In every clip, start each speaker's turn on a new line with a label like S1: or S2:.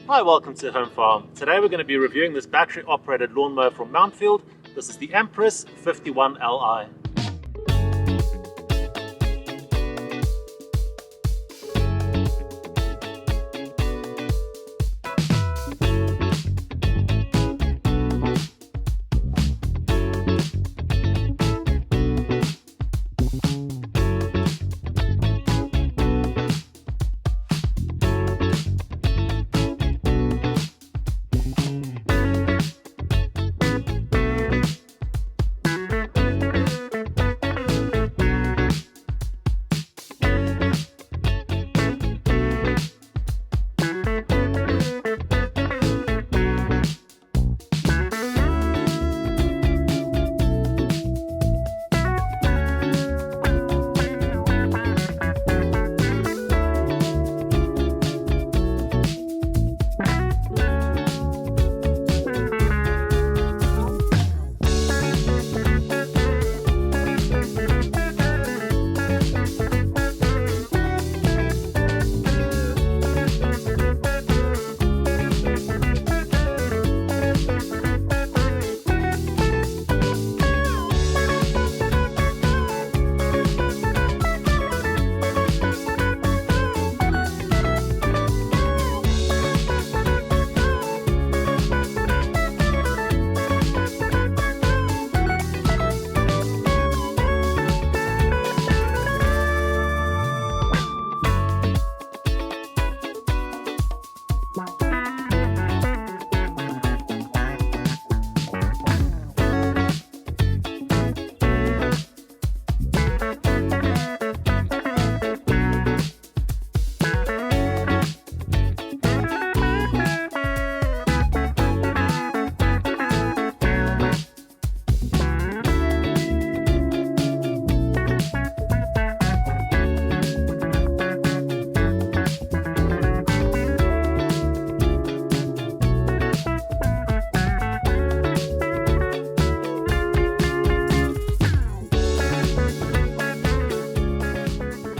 S1: Hi, welcome to Home Farm. Today we're going to be reviewing this battery-operated lawnmower from Mountfield. This is the Empress 51Li.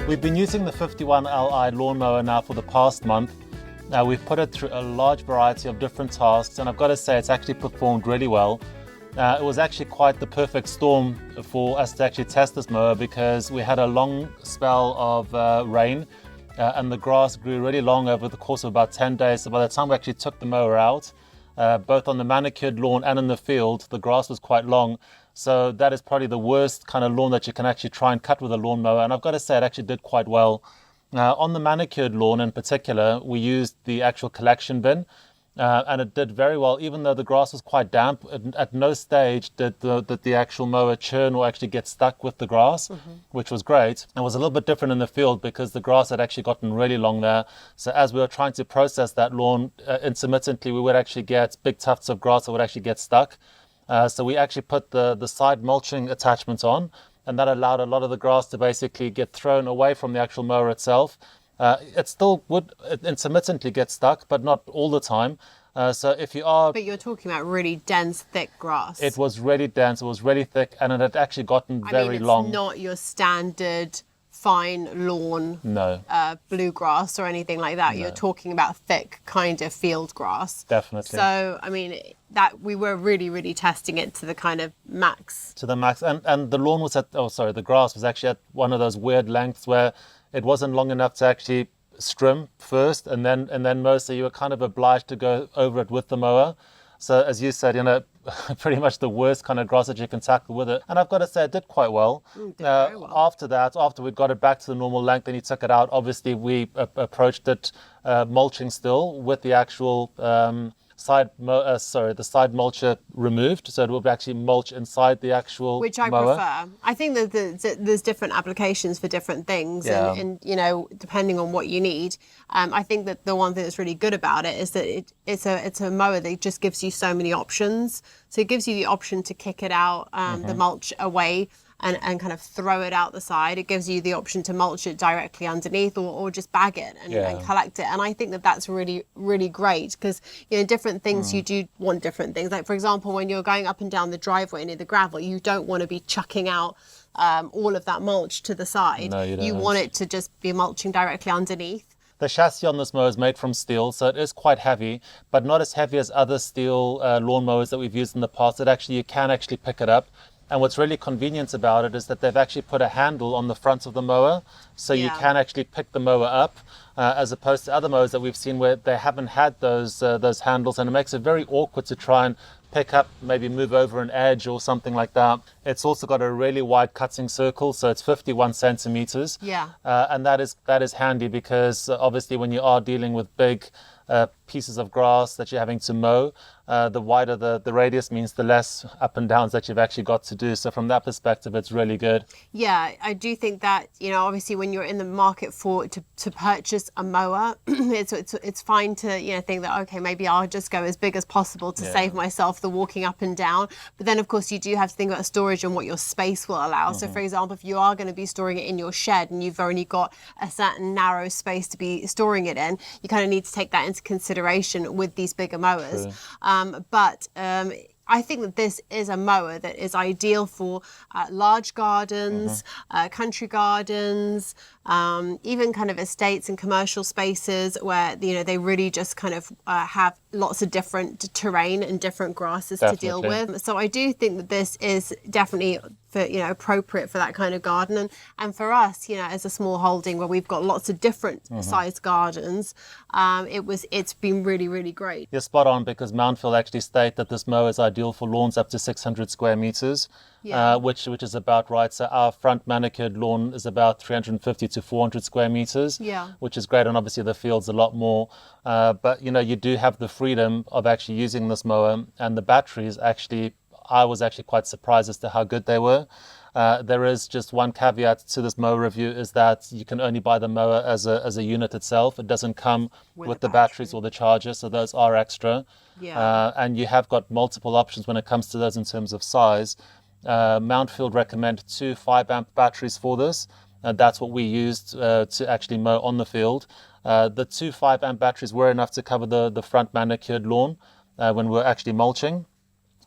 S1: We've been using the 51Li lawnmower now for the past month. Now we've put it through a large variety of different tasks, and I've got to say it's actually performed really well. It was actually quite the perfect storm for us to actually test this mower because we had a long spell of rain and the grass grew really long over the course of about 10 days. So by the time we actually took the mower out, both on the manicured lawn and in the field, the grass was quite long. So that is probably the worst kind of lawn that you can actually try and cut with a lawnmower. And I've got to say it actually did quite well. On the manicured lawn in particular, we used the actual collection bin and it did very well. Even though the grass was quite damp, at no stage did the actual mower churn or actually get stuck with the grass, which was great. It was a little bit different in the field because the grass had actually gotten really long there. So as we were trying to process that lawn intermittently, we would actually get big tufts of grass that would actually get stuck. So we actually put the side mulching attachment on, and that allowed a lot of the grass to basically get thrown away from the actual mower itself. It still would intermittently get stuck, but not all the time. So if you are...
S2: But you're talking about really dense, thick grass.
S1: It was really dense, it was really thick, and it had actually gotten very long.
S2: It's not your standard fine lawn, bluegrass or anything like that. No. You're talking about thick kind of field grass.
S1: Definitely.
S2: So, I mean, that we were really testing it to the kind of max.
S1: To the max. And the lawn was the grass was actually at one of those weird lengths where it wasn't long enough to actually strim first and then mow, so you were kind of obliged to go over it with the mower. So as you said, pretty much the worst kind of grass that you can tackle with it. And I've got to say, it did quite well.
S2: Very well.
S1: After we got it back to the normal length and you took it out, obviously we approached it mulching still with the actual the side mulcher removed, so it will actually mulch inside the actual
S2: Which I
S1: mower.
S2: prefer. I think that there's different applications for different things, and depending on what you need. I think that the one thing that's really good about it is that it's a mower that just gives you so many options. So it gives you the option to kick it out, the mulch away, and kind of throw it out the side. It gives you the option to mulch it directly underneath or just bag it and collect it. And I think that that's really, really great because, different things, you do want different things. Like, for example, when you're going up and down the driveway near the gravel, you don't want to be chucking out all of that mulch to the side.
S1: No, you don't.
S2: You want it to just be mulching directly underneath.
S1: The chassis on this mower is made from steel, so it is quite heavy, but not as heavy as other steel lawnmowers that we've used in the past. You can actually pick it up. And what's really convenient about it is that they've actually put a handle on the front of the mower, so you can actually pick the mower up, as opposed to other mowers that we've seen where they haven't had those handles, and it makes it very awkward to try and pick up, maybe move over an edge or something like that. It's also got a really wide cutting circle, so it's 51 centimeters. And that is handy because obviously when you are dealing with big pieces of grass that you're having to mow, the wider the radius means the less up and downs that you've actually got to do. So from that perspective, it's really good.
S2: Yeah, I do think that, obviously when you're in the market to purchase a mower, it's fine to, think that, okay, maybe I'll just go as big as possible to save myself the walking up and down. But then, of course, you do have to think about storage and what your space will allow. So, for example, if you are going to be storing it in your shed and you've only got a certain narrow space to be storing it in, you kind of need to take that into consideration with these bigger mowers. I think that this is a mower that is ideal for large gardens, country gardens, even kind of estates and commercial spaces where, they really just kind of have lots of different terrain and different grasses to deal with. So I do think that this is definitely for, appropriate for that kind of garden. And for us, as a small holding where we've got lots of different sized gardens, it's been really, really great.
S1: You're spot on, because Mountfield actually state that this mower is ideal for lawns up to 600 square meters, which is about right. So our front manicured lawn is about 350 to 400 square meters, which is great. And obviously the field's a lot more. But, you do have the freedom of actually using this mower, and the batteries actually, I was actually quite surprised as to how good they were. There is just one caveat to this mower review, is that you can only buy the mower as a unit itself. It doesn't come with the batteries or the charger, so those are extra. And you have got multiple options when it comes to those in terms of size. Mountfield recommend 2 5-amp batteries for this. That's what we used to actually mow on the field. The 2 5-amp batteries were enough to cover the front manicured lawn when we were actually mulching.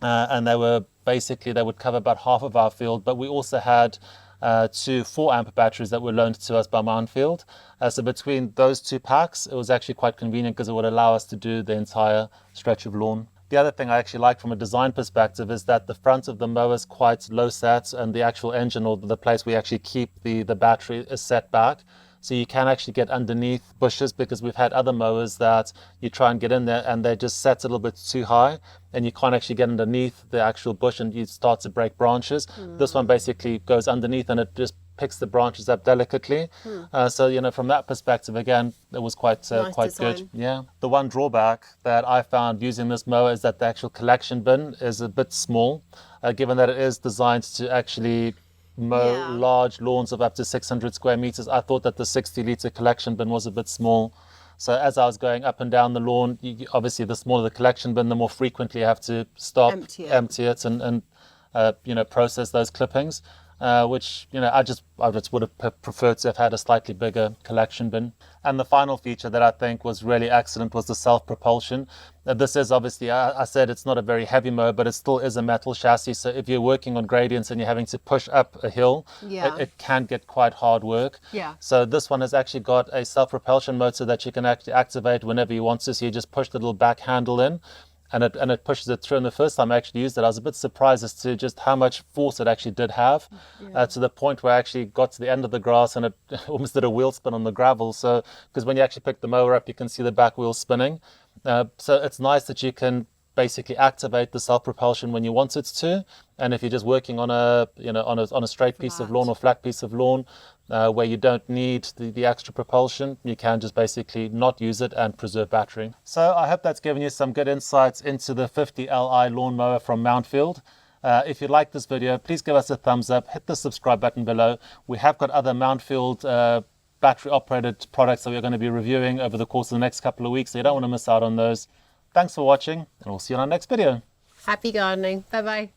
S1: And they would cover about half of our field, but we also had 2 4-amp batteries that were loaned to us by Mountfield. So between those 2 packs, it was actually quite convenient because it would allow us to do the entire stretch of lawn. The other thing I actually like from a design perspective is that the front of the mower is quite low set, and the actual engine, or the place we actually keep the battery, is set back. So you can actually get underneath bushes, because we've had other mowers that you try and get in there and they just set a little bit too high and you can't actually get underneath the actual bush and you start to break branches. This one basically goes underneath and it just picks the branches up delicately. So, from that perspective, again, it was quite good. Yeah. The one drawback that I found using this mower is that the actual collection bin is a bit small, given that it is designed to actually mow large lawns of up to 600 square meters. I thought that the 60-litre collection bin was a bit small. So as I was going up and down the lawn, obviously the smaller the collection bin, the more frequently you have to stop, empty it and process those clippings. Which, I just would have preferred to have had a slightly bigger collection bin. And the final feature that I think was really excellent was the self-propulsion. This is obviously, I said it's not a very heavy mower, but it still is a metal chassis. So if you're working on gradients and you're having to push up a hill, it can get quite hard work. So this one has actually got a self-propulsion motor that you can actually activate whenever you want to. So you just push the little back handle in, and it pushes it through. And the first time I actually used it, I was a bit surprised as to just how much force it actually did have, to the point where I actually got to the end of the grass and it almost did a wheel spin on the gravel. So, because when you actually pick the mower up, you can see the back wheel spinning. So it's nice that you can basically activate the self-propulsion when you want it to. And if you're just working on a straight piece of lawn or flat piece of lawn, where you don't need the extra propulsion, you can just basically not use it and preserve battery. So I hope that's given you some good insights into the 50Li lawnmower from Mountfield. If you like this video, please give us a thumbs up, hit the subscribe button below. We have got other Mountfield battery operated products that we're going to be reviewing over the course of the next couple of weeks, so you don't want to miss out on those. Thanks for watching, and we'll see you on our next video.
S2: Happy gardening. Bye bye.